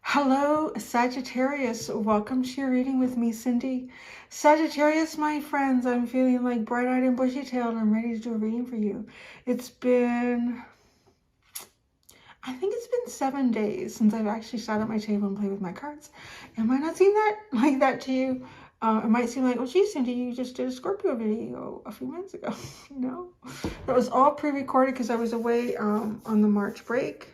Hello, Sagittarius. Welcome to your reading with me, Cindy. Sagittarius, my friends, I'm feeling like bright-eyed and bushy-tailed. I'm ready to do a reading for you. I think it's been 7 days since I've actually sat at my table and played with my cards. It might not seem like that to you. It might seem like, oh, geez, Cindy, you just did a Scorpio video a few minutes ago. No, that was all pre-recorded because I was away on the March break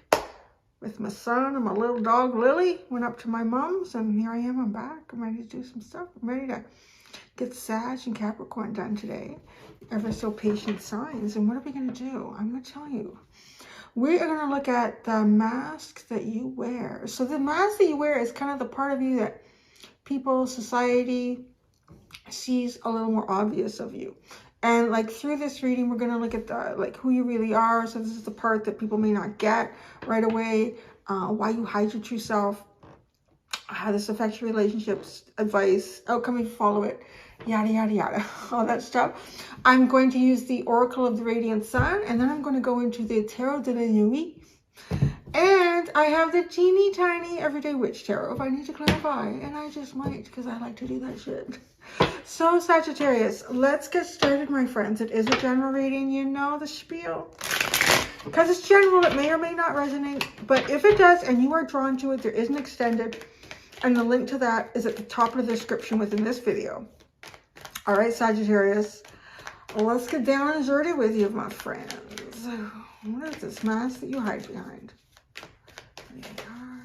with my son and my little dog Lily. Went up to my mom's and here I am. I'm back. I'm ready to do some stuff. I'm ready to get Sag and Capricorn done today. Ever so patient signs. And what are we going to do? I'm going to tell you. We are going to look at the mask that you wear. So the mask that you wear is kind of the part of you that people, society sees a little more obvious of you. And like through this reading, we're going to look at the who you really are. So this is the part that people may not get right away. Why you hide your true self. How this affects your relationships, advice, outcome if you follow it, yada, yada, yada, all that stuff. I'm going to use the Oracle of the Radiant Sun, and then I'm going to go into the Tarot de la Nuit. And I have the teeny tiny Everyday Witch Tarot if I need to clarify. And I just might because I like to do that shit. So Sagittarius, let's get started, my friends. It is a general reading. You know the spiel. Because it's general, it may or may not resonate. But if it does and you are drawn to it, there is an extended. And the link to that is at the top of the description within this video. All right, Sagittarius. Let's get down and dirty with you, my friends. What is this mask that you hide behind? There you are.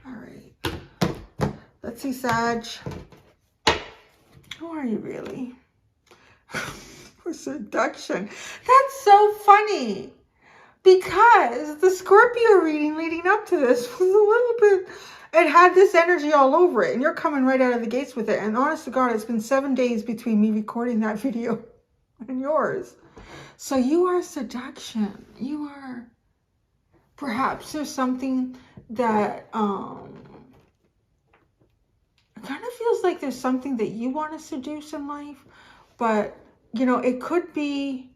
All right. Let's see, Sag. Who are you really? For seduction. That's so funny. Because the Scorpio reading leading up to this was a little bit, it had this energy all over it. And you're coming right out of the gates with it. And honest to God, it's been 7 days between me recording that video and yours. So you are seduction. You are, perhaps there's something that, it kind of feels like there's something that you want to seduce in life. But, you know, it could be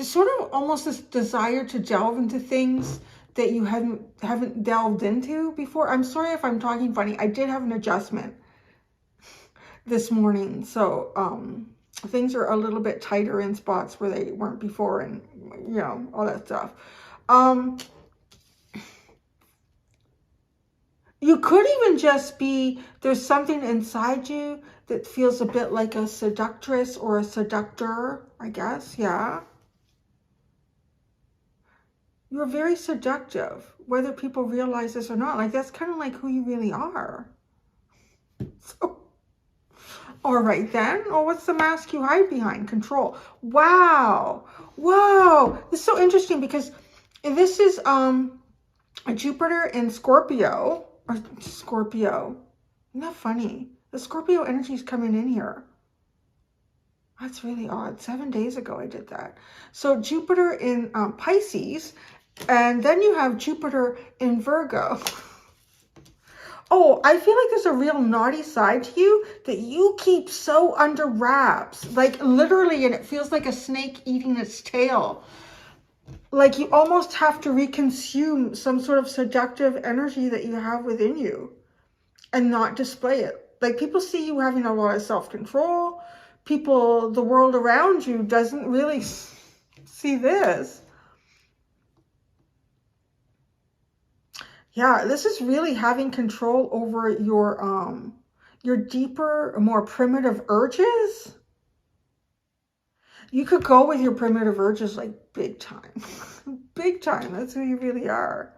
sort of almost this desire to delve into things that you haven't delved into before. I'm sorry if I'm talking funny. I did have an adjustment this morning, so things are a little bit tighter in spots where they weren't before, and you know, all that stuff. You could even just be, there's something inside you that feels a bit like a seductress or a seductor, I guess. Yeah. You're very seductive, whether people realize this or not. Like, that's kind of like who you really are. So, all right then. Oh, what's the mask you hide behind? Control. Wow. Wow. This is so interesting because this is a Jupiter in Scorpio. Or Scorpio. Isn't that funny? The Scorpio energy is coming in here. That's really odd. 7 days ago I did that. So Jupiter in Pisces. And then you have Jupiter in Virgo. Oh, I feel like there's a real naughty side to you that you keep so under wraps. Like literally, and it feels like a snake eating its tail. Like you almost have to reconsume some sort of seductive energy that you have within you and not display it. Like people see you having a lot of self-control. People, the world around you doesn't really see this. Yeah, this is really having control over your deeper, more primitive urges. You could go with your primitive urges like big time. Big time. That's who you really are.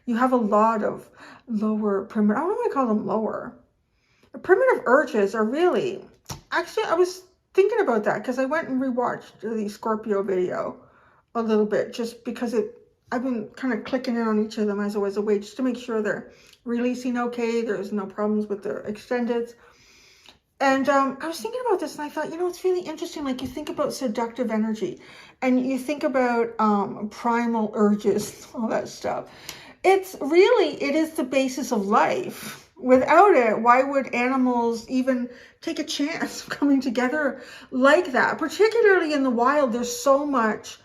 You have a lot of lower primitive, I don't want to call them lower. The primitive urges are really, actually I was thinking about that because I went and rewatched the Scorpio video a little bit just because I've been kind of clicking in on each of them as I was away just to make sure they're releasing okay. There's no problems with the extendeds. And I was thinking about this and I thought, you know, it's really interesting. Like you think about seductive energy and you think about primal urges, all that stuff. It is the basis of life. Without it, why would animals even take a chance of coming together like that? Particularly in the wild, there's so much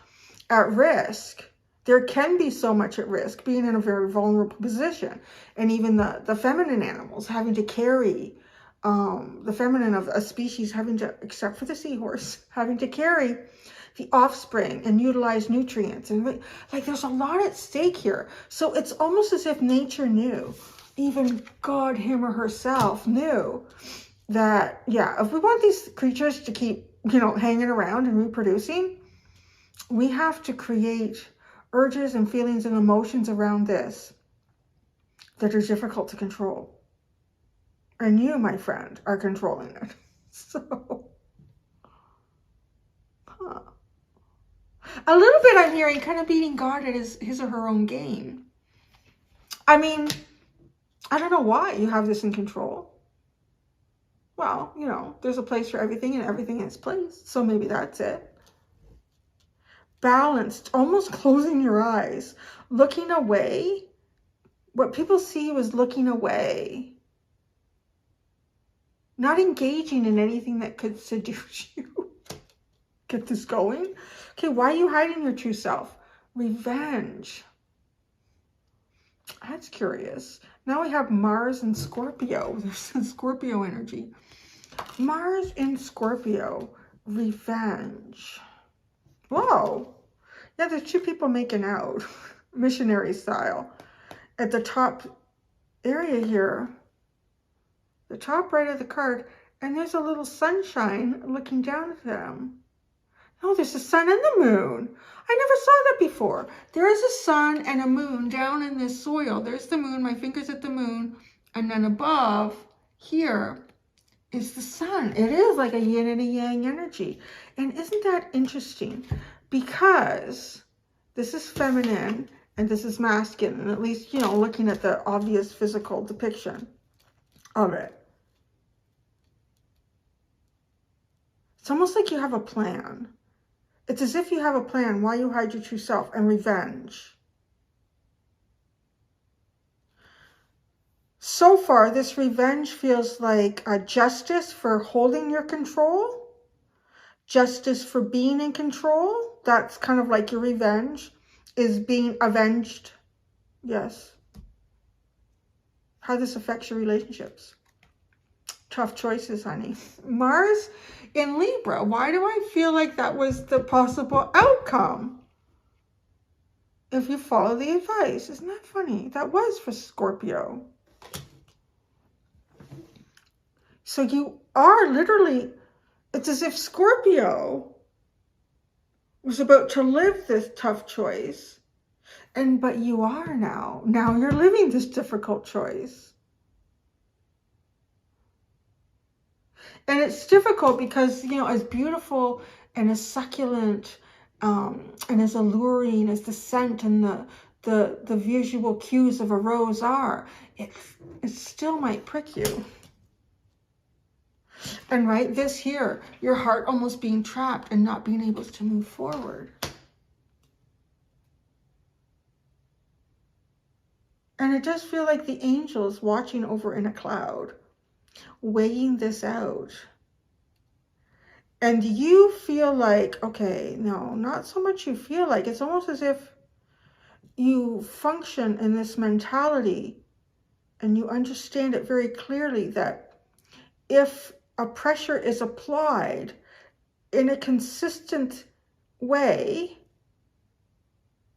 at risk. There can be so much at risk, being in a very vulnerable position. And even the feminine animals having to carry, the feminine of a species having to, except for the seahorse, having to carry the offspring and utilize nutrients. And like, there's a lot at stake here. So it's almost as if nature knew, even God, him or herself knew that, yeah, if we want these creatures to keep, hanging around and reproducing, we have to create urges and feelings and emotions around this that are difficult to control. And you, my friend, are controlling it. So, a little bit I'm hearing kind of beating God at his or her own game. I mean, I don't know why you have this in control. Well, there's a place for everything and everything in its place. So maybe that's it. Balanced, almost closing your eyes, looking away. What people see you as looking away. Not engaging in anything that could seduce you. Get this going? Okay, why are you hiding your true self? Revenge. That's curious. Now we have Mars and Scorpio. There's some Scorpio energy. Mars in Scorpio. Revenge. Whoa. Yeah, there's two people making out. Missionary style. At the top area here. The top right of the card. And there's a little sunshine looking down at them. Oh, there's the sun and the moon. I never saw that before. There is a sun and a moon down in this soil. There's the moon, my finger's at the moon. And then above here is the sun. It is like a yin and a yang energy. And isn't that interesting? Because this is feminine and this is masculine. And at least, looking at the obvious physical depiction of it. It's almost like you have a plan. It's as if you have a plan why you hide your true self, and revenge. So far, this revenge feels like a justice for holding your control, justice for being in control. That's kind of like your revenge, is being avenged. Yes. How this affects your relationships. Tough choices, honey. Mars in Libra. Why do I feel like that was the possible outcome? If you follow the advice. Isn't that funny? That was for Scorpio. So you are literally, it's as if Scorpio was about to live this tough choice. But you are now. Now you're living this difficult choice. And it's difficult because, as beautiful and as succulent and as alluring as the scent and the visual cues of a rose are, it still might prick you. And right, this here, your heart almost being trapped and not being able to move forward. And it does feel like the angels watching over in a cloud, weighing this out. And you feel like, okay, no, not so much you feel like, it's almost as if you function in this mentality and you understand it very clearly that if a pressure is applied in a consistent way,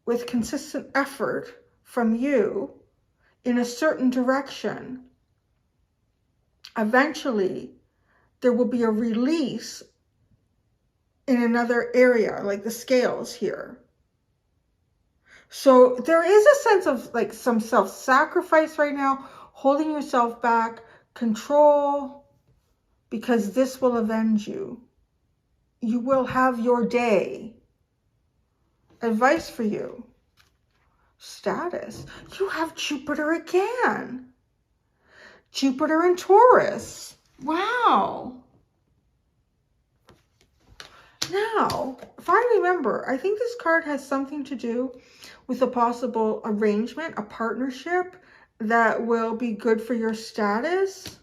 with consistent effort from you in a certain direction, eventually there will be a release in another area, like the scales here. So there is a sense of like some self-sacrifice right now, holding yourself back, control, because this will avenge you. You will have your day. Advice for you. Status. You have Jupiter again. Jupiter in Taurus. Wow. Now, if I remember, I think this card has something to do with a possible arrangement, a partnership that will be good for your status.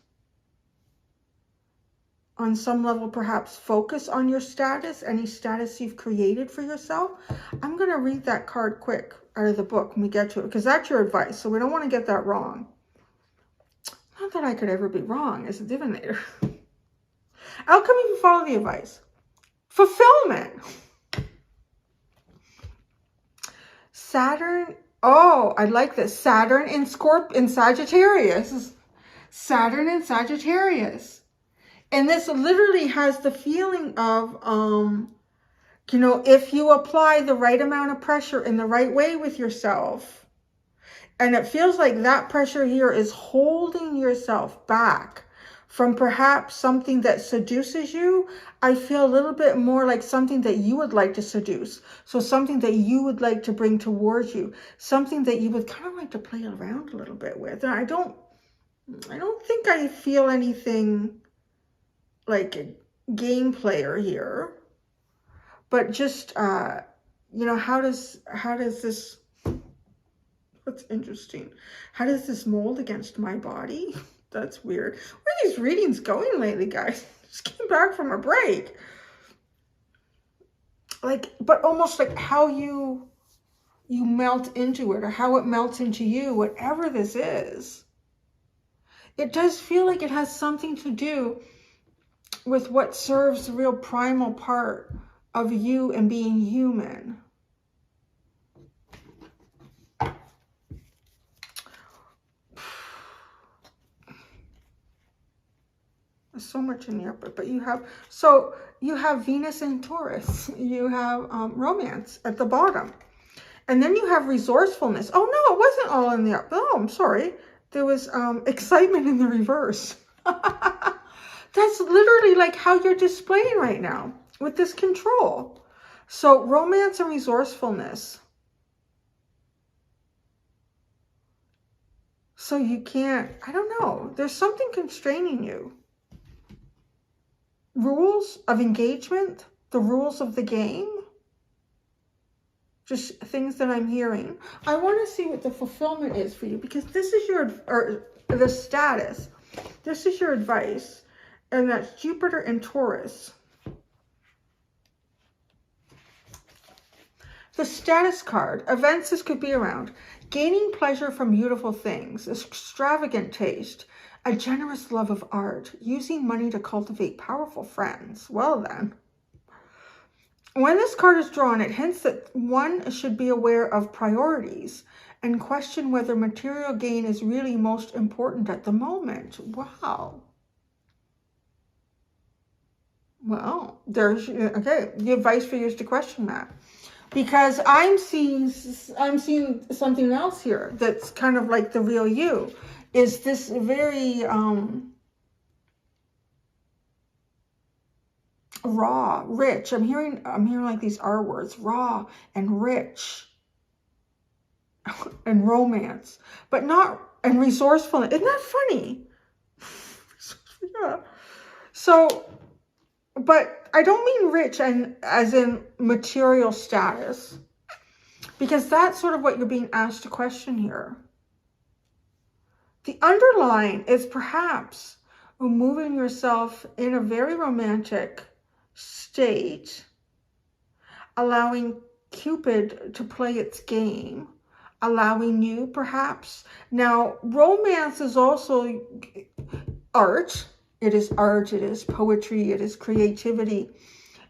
On some level, perhaps focus on your status, any status you've created for yourself. I'm going to read that card quick out of the book when we get to it, because that's your advice. So we don't want to get that wrong. Not that I could ever be wrong as a divinator. Outcome if you follow the advice. Fulfillment. Saturn. Oh, I like this. Saturn in Sagittarius. Saturn in Sagittarius. And this literally has the feeling of, you know, if you apply the right amount of pressure in the right way with yourself, and it feels like that pressure here is holding yourself back from perhaps something that seduces you. I feel a little bit more like something that you would like to seduce. So something that you would like to bring towards you. Something that you would kind of like to play around a little bit with. And I don't think I feel anything like a game player here. But just, you know, how does this, what's interesting, how does this mold against my body? That's weird. Where are these readings going lately, guys? Just came back from a break. Like, but almost like how you melt into it, or how it melts into you, whatever this is. It does feel like it has something to do with what serves the real primal part of you and being human. There's so much in the upper, but you have Venus in Taurus. You have romance at the bottom. And then you have resourcefulness. Oh no, it wasn't all in the upper. Oh, I'm sorry. There was excitement in the reverse. That's literally like how you're displaying right now with this control. So romance and resourcefulness. So you can't, I don't know, there's something constraining you. Rules of engagement, the rules of the game. Just things that I'm hearing. I want to see what the fulfillment is for you, because this is your, or the status. This is your advice. And that's Jupiter and Taurus. The status card. Events this could be around. Gaining pleasure from beautiful things. Extravagant taste. A generous love of art. Using money to cultivate powerful friends. Well then. When this card is drawn, it hints that one should be aware of priorities and question whether material gain is really most important at the moment. Wow. Well, there's, okay, the advice for you is to question that. Because I'm seeing something else here that's kind of like the real you. Is this very raw, rich. I'm hearing like these R words, raw and rich and romance, but not, and resourceful. Isn't that funny? Yeah. So, but I don't mean rich and as in material status, because that's sort of what you're being asked to question here. The underlying is perhaps moving yourself in a very romantic state, allowing Cupid to play its game, allowing you perhaps. Now, romance is also art. It is art, it is poetry, it is creativity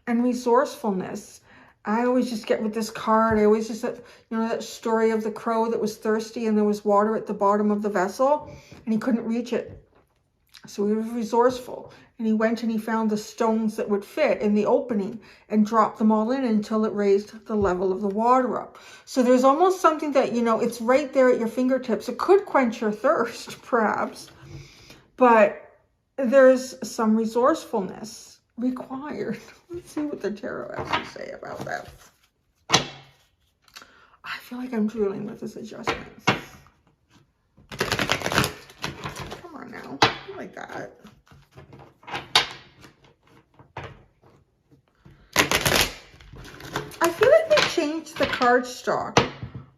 and resourcefulness. I always just get with this card, I always just, you know, that story of the crow that was thirsty and there was water at the bottom of the vessel and he couldn't reach it. So he was resourceful and he went and he found the stones that would fit in the opening and dropped them all in until it raised the level of the water up. So there's almost something that, you know, it's right there at your fingertips. It could quench your thirst, perhaps, but there's some resourcefulness required. Let's see what the tarot has to say about that. I feel like I'm drooling with this adjustment. Come on now, like that. I feel like they changed the card stock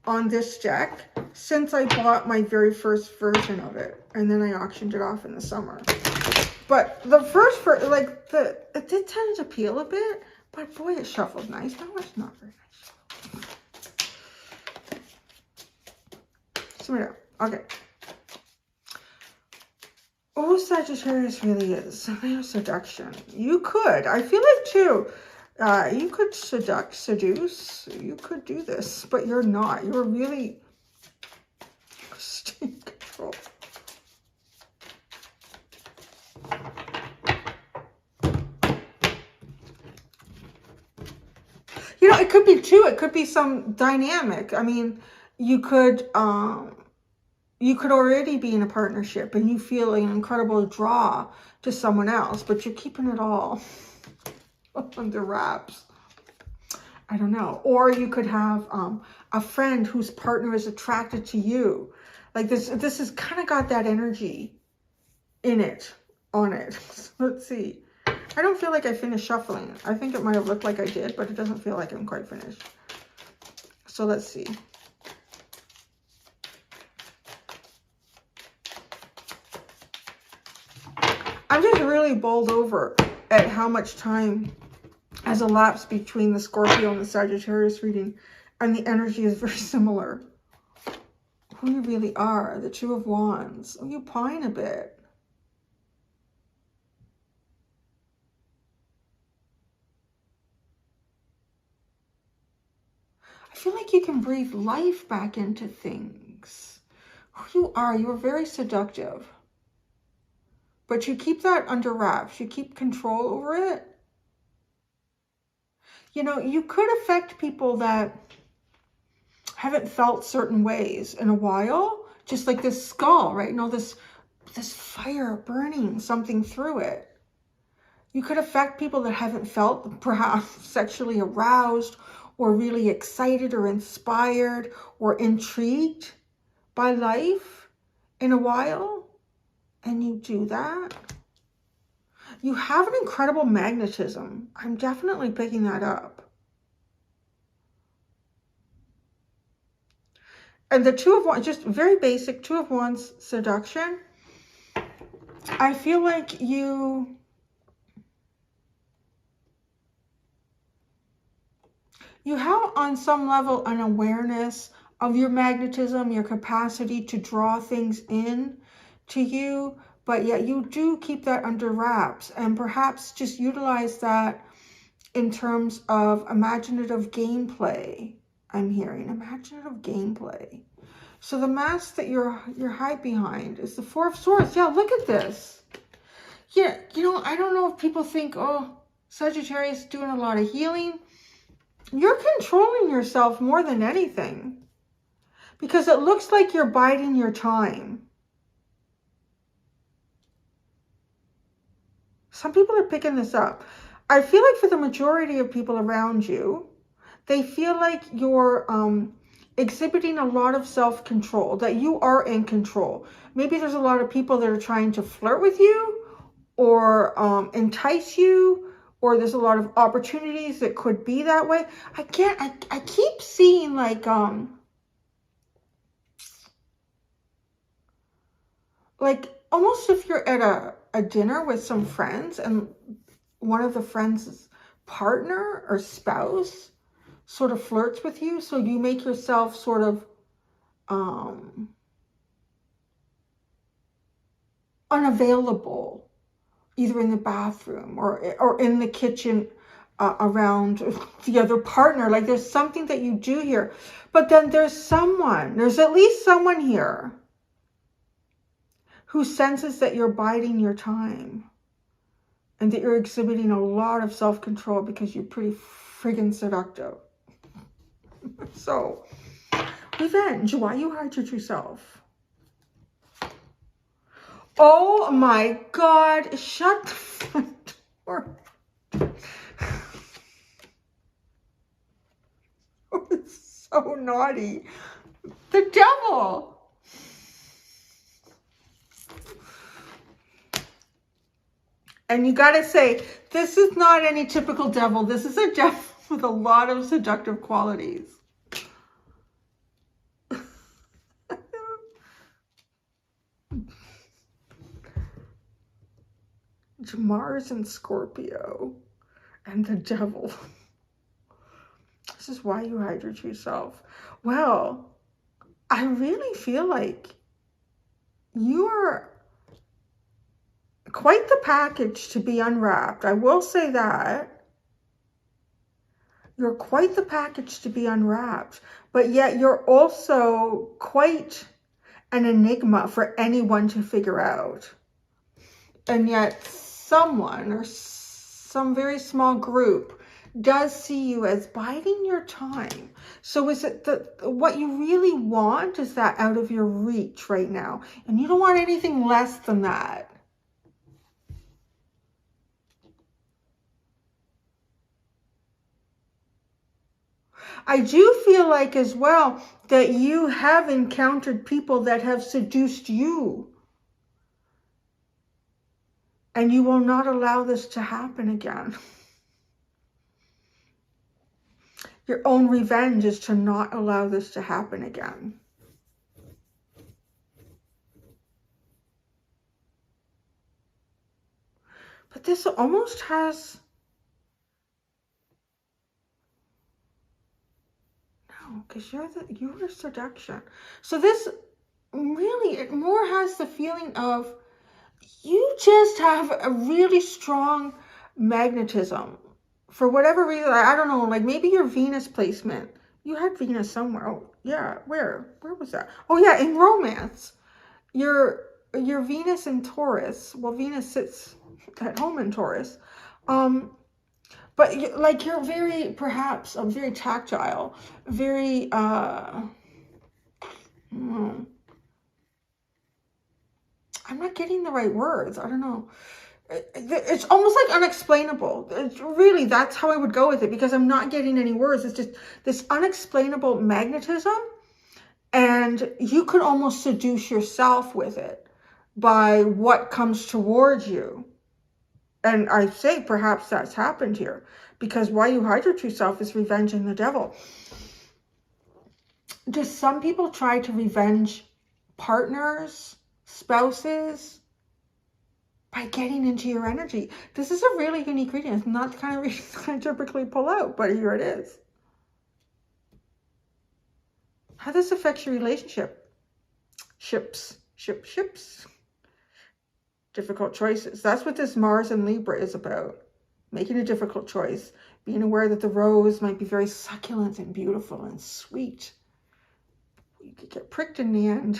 on this deck since I bought my very first version of it, and then I auctioned it off in the summer. But the first, it did tend to peel a bit, but boy, it shuffled nice. That was not very nice. So, okay. Oh, Sagittarius really is. There's seduction. You could. I feel like, too, you could seduce. You could do this, but you're not. You're really in control. You know, it could be, too. It could be some dynamic. I mean, you could already be in a partnership and you feel an incredible draw to someone else, but you're keeping it all under wraps. I don't know. Or you could have a friend whose partner is attracted to you. Like this has kind of got that energy in it, on it. Let's see. I don't feel like I finished shuffling. I think it might have looked like I did, but it doesn't feel like I'm quite finished. So let's see. I'm just really bowled over at how much time has elapsed between the Scorpio and the Sagittarius reading, and the energy is very similar. Who you really are, the Two of Wands. Oh, you pine a bit. I feel like you can breathe life back into things. Who you are, you're very seductive. But you keep that under wraps. You keep control over it. You know, you could affect people that haven't felt certain ways in a while. Just like this skull, right? You know, this fire burning something through it. You could affect people that haven't felt perhaps sexually aroused or really excited or inspired or intrigued by life in a while. And you do that. You have an incredible magnetism. I'm definitely picking that up. And the Two of Wands, just very basic, Two of Wands seduction. I feel like you have on some level an awareness of your magnetism, your capacity to draw things in to you, but yet you do keep that under wraps, and perhaps just utilize that in terms of imaginative gameplay. I'm hearing imaginative gameplay. So the mask that you're hide behind is the Four of Swords. Yeah, look at this. Yeah, you know, I don't know if people think, oh, Sagittarius is doing a lot of healing. You're controlling yourself more than anything, because it looks like you're biding your time. Some people are picking this up. I feel like for the majority of people around you, they feel like you're exhibiting a lot of self-control, that you are in control. Maybe there's a lot of people that are trying to flirt with you or entice you, or there's a lot of opportunities that could be that way. I keep seeing like almost if you're at a dinner with some friends and one of the friends' partner or spouse sort of flirts with you, so you make yourself sort of unavailable, either in the bathroom or in the kitchen around the other partner. Like there's something that you do here, but then there's at least someone here who senses that you're biding your time and that you're exhibiting a lot of self-control because you're pretty friggin' seductive. So, revenge. Why you hide your true self? Oh my God, shut the front door. Oh, it's so naughty. The devil. And you gotta say, this is not any typical devil. This is a devil with a lot of seductive qualities. Mars and Scorpio and the devil. This is why you hide your true self. Well, I really feel like you are quite the package to be unwrapped. I will say that. You're quite the package to be unwrapped, but yet you're also quite an enigma for anyone to figure out. And yet someone or some very small group does see you as biding your time. So is it what you really want is that out of your reach right now, and you don't want anything less than that. I do feel like as well that you have encountered people that have seduced you. And you will not allow this to happen again. Your own revenge is to not allow this to happen again. But this almost has... No, because you're seduction. So this really, it more has the feeling of you just have a really strong magnetism. For whatever reason, I don't know, like maybe your Venus placement. You had Venus somewhere. Oh, yeah, where was that? Oh, yeah, in romance. Your Venus in Taurus. Well, Venus sits at home in Taurus. But like you're very, perhaps, very tactile, very, I'm not getting the right words. I don't know. It's almost like unexplainable. It's really, that's how I would go with it, because I'm not getting any words. It's just this unexplainable magnetism, and you could almost seduce yourself with it by what comes towards you. And I say perhaps that's happened here, because why you hide your true self is revenging the devil. Do some people try to revenge partners, spouses, by getting into your energy? This is a really unique reading. It's not the kind of reading I typically pull out, but here it is. How this affects your relationship. Ships. Difficult choices. That's what this Mars and Libra is about. Making a difficult choice. Being aware that the rose might be very succulent and beautiful and sweet. You could get pricked in the end.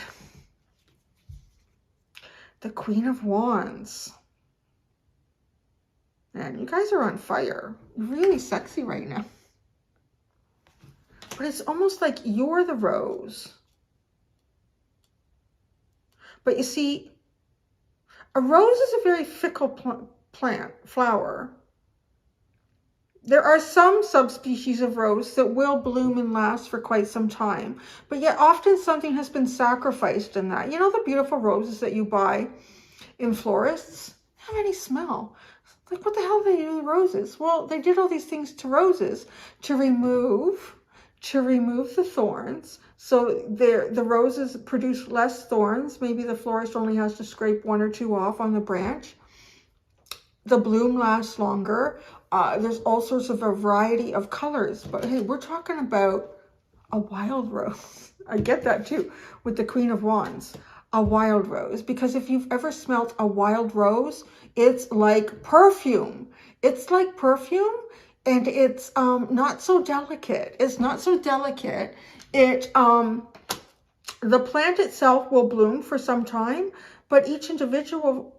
The Queen of Wands. Man, you guys are on fire. You're really sexy right now. But it's almost like you're the rose. But you see, a rose is a very fickle flower. There are some subspecies of rose that will bloom and last for quite some time, but yet often something has been sacrificed in that. You know the beautiful roses that you buy in florists? They have any smell. Like, what the hell are they doing with roses? Well, they did all these things to roses to remove the thorns. So the roses produce less thorns. Maybe the florist only has to scrape 1 or 2 off on the branch. The bloom lasts longer. There's all sorts of a variety of colors. But hey, we're talking about a wild rose. I get that too with the Queen of Wands. A wild rose. Because if you've ever smelt a wild rose, it's like perfume. It's like perfume, and it's not so delicate. It's not so delicate. The plant itself will bloom for some time, but each individual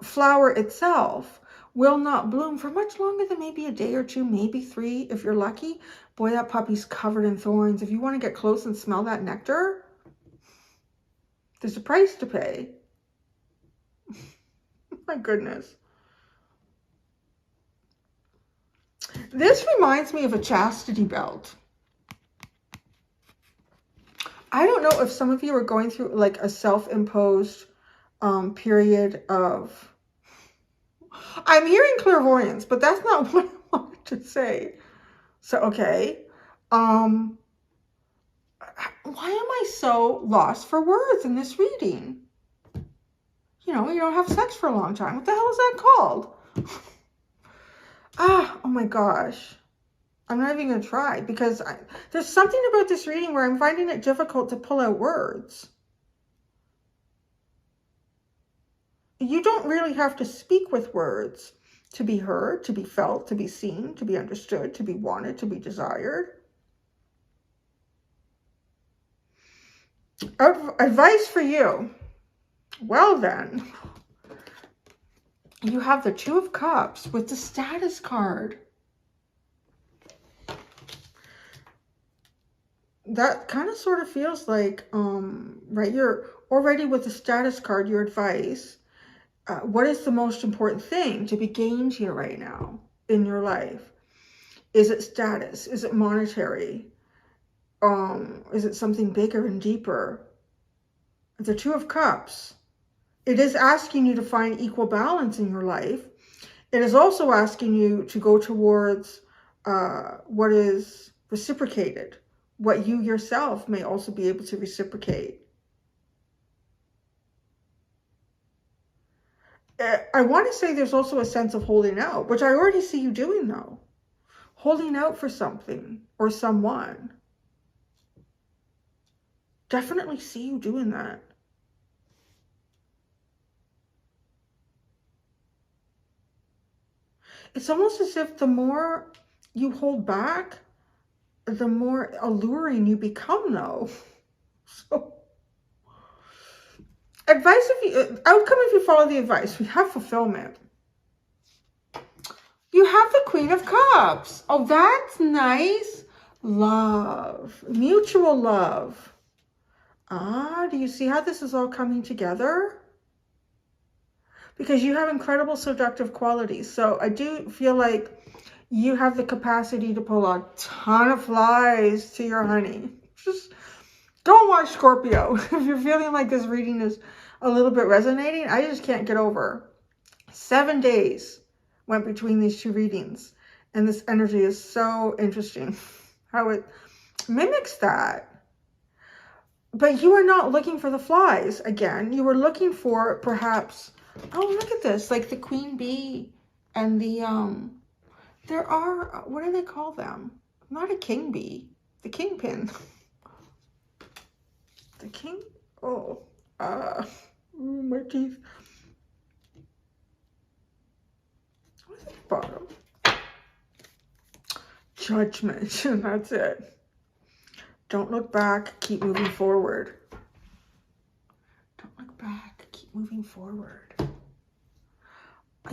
flower itself will not bloom for much longer than maybe a day or 2, maybe 3 if you're lucky. Boy, that puppy's covered in thorns. If you want to get close and smell that nectar, there's a price to pay. My goodness. This reminds me of a chastity belt. I don't know if some of you are going through like a self-imposed period of... I'm hearing clairvoyance, but that's not what I wanted to say. So, okay. Why am I so lost for words in this reading? you know, you don't have sex for a long time. What the hell is that called? Oh my gosh. I'm not even going to try because there's something about this reading where I'm finding it difficult to pull out words. You don't really have to speak with words to be heard, to be felt, to be seen, to be understood, to be wanted, to be desired. Advice for you. Well then, you have the Two of Cups with the Status card. That kind of sort of feels like, right, you're already with the Status card, your advice. What is the most important thing to be gained here right now in your life? Is it status? Is it monetary? Is it something bigger and deeper? The Two of Cups. It is asking you to find equal balance in your life. It is also asking you to go towards what is reciprocated, what you yourself may also be able to reciprocate. I want to say there's also a sense of holding out, which I already see you doing though. Holding out for something or someone. Definitely see you doing that. It's almost as if the more you hold back, the more alluring you become though. So, advice outcome if you follow the advice. We have fulfillment. You have the Queen of Cups. Oh, that's nice. Love. Mutual love. Do you see how this is all coming together? Because you have incredible seductive qualities. So I do feel like you have the capacity to pull a ton of flies to your honey. Just don't watch Scorpio. If you're feeling like this reading is a little bit resonating, I just can't get over. 7 days went between these two readings. And this energy is so interesting. How it mimics that. But you are not looking for the flies again. You were looking for perhaps, oh, look at this, like the queen bee and the, there are, what do they call them? Not a king bee, the kingpin. The king, my teeth. What's at the bottom? Judgment, and that's it. Don't look back, keep moving forward. Don't look back, keep moving forward.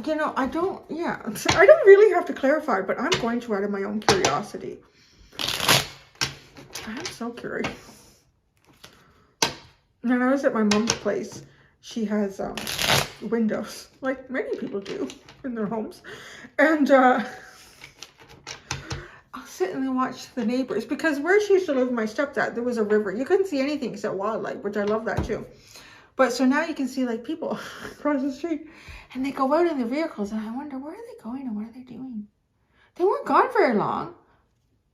You know, I don't really have to clarify, but I'm going to out of my own curiosity. I'm so curious. When I was at my mom's place, she has windows, like many people do in their homes. And I'll sit and watch the neighbors, because where she used to live with my stepdad, there was a river. You couldn't see anything except wildlife, which I love that too. But so now you can see like people across the street, and they go out in their vehicles, and I wonder, where are they going and what are they doing? They weren't gone very long.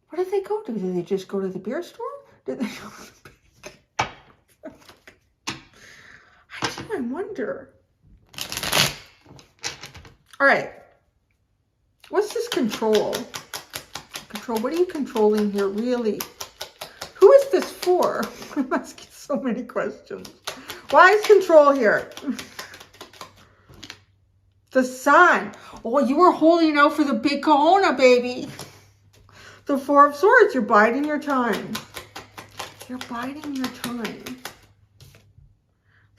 What did they go to? Did they just go to the beer store? Did they go to the I wonder. All right. What's this control? Control. What are you controlling here, really? Who is this for? I'm asking so many questions. Why is control here? The Sun. Oh, you were holding out for the big kahuna, baby. The Four of Swords. You're biding your time. You're biding your time.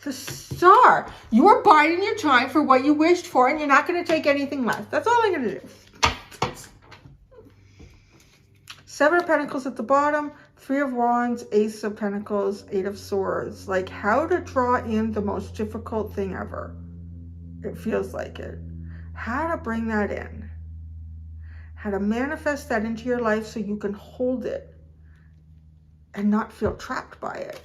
The Star. You are biding your time for what you wished for, and you're not going to take anything less. That's all I'm going to do. Seven of Pentacles at the bottom, Three of Wands, Ace of Pentacles, Eight of Swords. Like how to draw in the most difficult thing ever. It feels like it. How to bring that in. How to manifest that into your life so you can hold it and not feel trapped by it.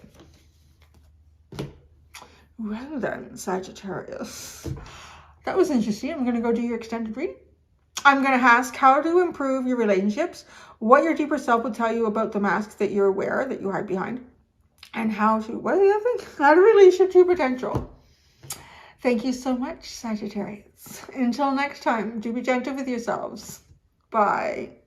Well then, Sagittarius. That was interesting. I'm going to go do your extended reading. I'm going to ask how to improve your relationships, what your deeper self will tell you about the masks that you're aware that you hide behind, and how to, what is the other thing? How to release your true potential. Thank you so much, Sagittarius. Until next time, do be gentle with yourselves. Bye.